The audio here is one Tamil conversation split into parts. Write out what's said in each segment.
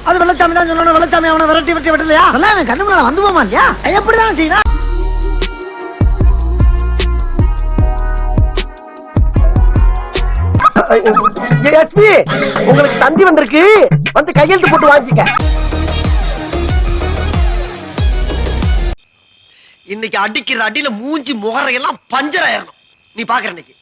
அது வெள்ளச்சாமி தான் சொல்லணும். வெள்ளச்சாமி அவனை விரட்டி விட்டலையா? அதெல்லாம் அவன் கண்ணு முன்னால வந்து போமா இல்லையா? எப்படிதான் செய்யணும்? உங்களுக்கு தந்தி வந்திருக்கு, வந்து கையெழுத்து போட்டு வாங்கிக்க. இன்னைக்கு அடிக்கிற அடியில மூஞ்சி முகரையெல்லாம் பஞ்சர் ஆயிரணும். நீ பாக்குற இன்னைக்கு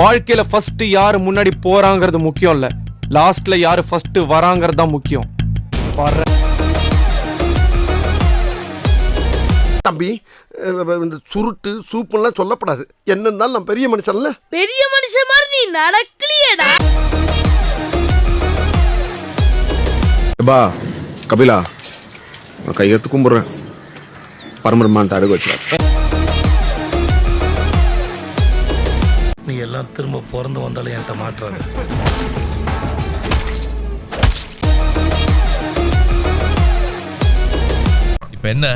வாழ்க்கையில ஃபர்ஸ்ட் யாரு முன்னாடி போறாங்கிறது முக்கியம் இல்ல, லாஸ்ட்ல யாரு ஃபர்ஸ்ட் வராங்கிறது தான் முக்கியம். தம்பி, இந்த சுருட்டு சூப்புலாம் சொல்லப்படாது. என்னன்னாலும் நான் பெரிய மனுஷன்ல. பெரிய மனுஷன் மாதிரி நீ நடக்கலையேடா. பா கபிலா, நான் கையெழுத்து கும்பிடுறேன். பரமரமான தடுக்க வச்சுருக்க. நீ எல்லாம் திரும்ப பிறந்து வந்தாலும் என்கிட்ட மாட்டுறாங்க. இப்ப என்ன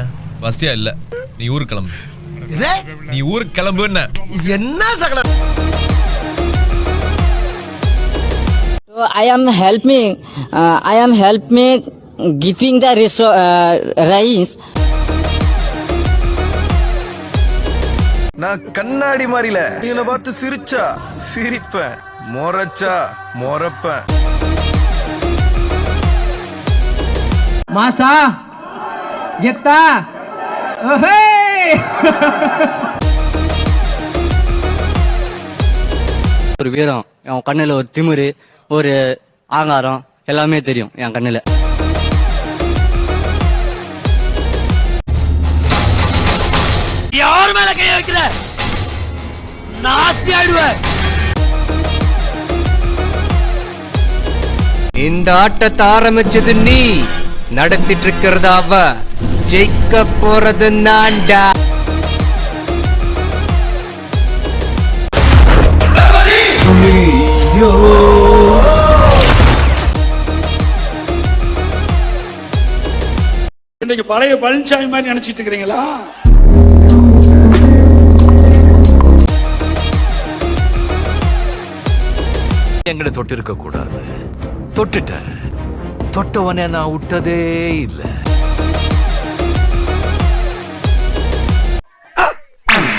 வசதியா இல்ல, நீ ஊருக்கு கிளம்பு. நீ ஊருக்கு கிளம்பு. என்ன சகல? I am helping giving the rice. நான் கண்ணாடி மாதிரில இவனை பார்த்து சிரிச்சா சிரிப்பேன், மொரச்சா மொரப்பேன். மாசா கெத்தா ஒரு வீரம், என் கண்ணுல ஒரு திமிரு, ஒரு ஆங்காரம் எல்லாமே தெரியும் என் கண்ணுல. யார் மேல கைய வைக்கிற? நாத்தி ஆடுவேன். இந்த ஆட்டத்தை ஆரம்பிச்சது நீ, நடத்திட்டு இருக்கிறது அவ, ஜெயிக்க போறது நான்டா. இன்னைக்கு பழைய பழனிசாமி மாதிரி நினைச்சிட்டு இருக்கிறீங்களா? எங்கட தொட்டு இருக்க கூடாது. தொட்டுட்ட, தொட்டவனே நான் விட்டதே இல்ல.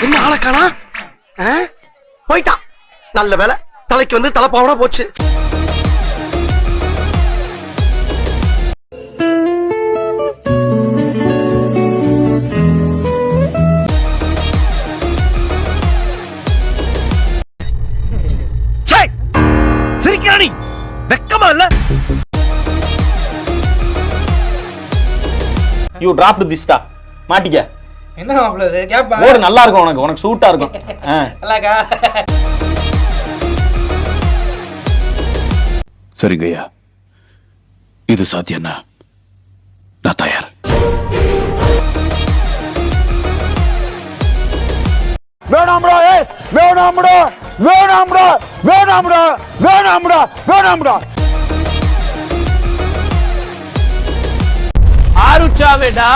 என்ன ஆளக்கானா? போயிட்டான். நல்ல வேலை, தலைக்கு வந்து தலைப்பாவனா போச்சு. சிரிக்கிறானி வெக்கமா இல்ல? யூ டிராப்ட் திஸ் டா, மாட்டிக்க. என்ன மாப்ள இது? கேப்பா. ஓடு நல்லா இருக்கும், உனக்கு சூட்டா இருக்கும். நல்லாக்கா. சரிங்கய்யா, இது சாத்தியம்னா நான் தயார். வேணாம்டா, வேணாம்டா, வேணாம்டா, வேணாம்டா, வேணாம்டா, வேணாம்டா. ஆருச்சாவேடா,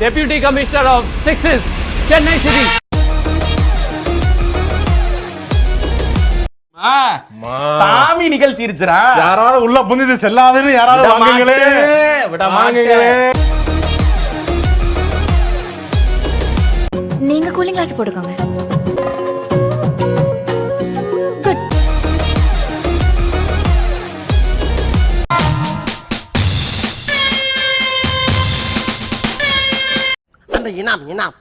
deputy commissioner of sixes, Chennai city. சாமி நிகழ் தீர்ச்சுறா. யாராவது உள்ள புந்திது செல்லாதுன்னு யாராவது வாங்குங்களே, வாங்குங்களே. நீங்க கூலிங் கிளாஸ் போட்டுக்கோங்க. அந்த இனாம்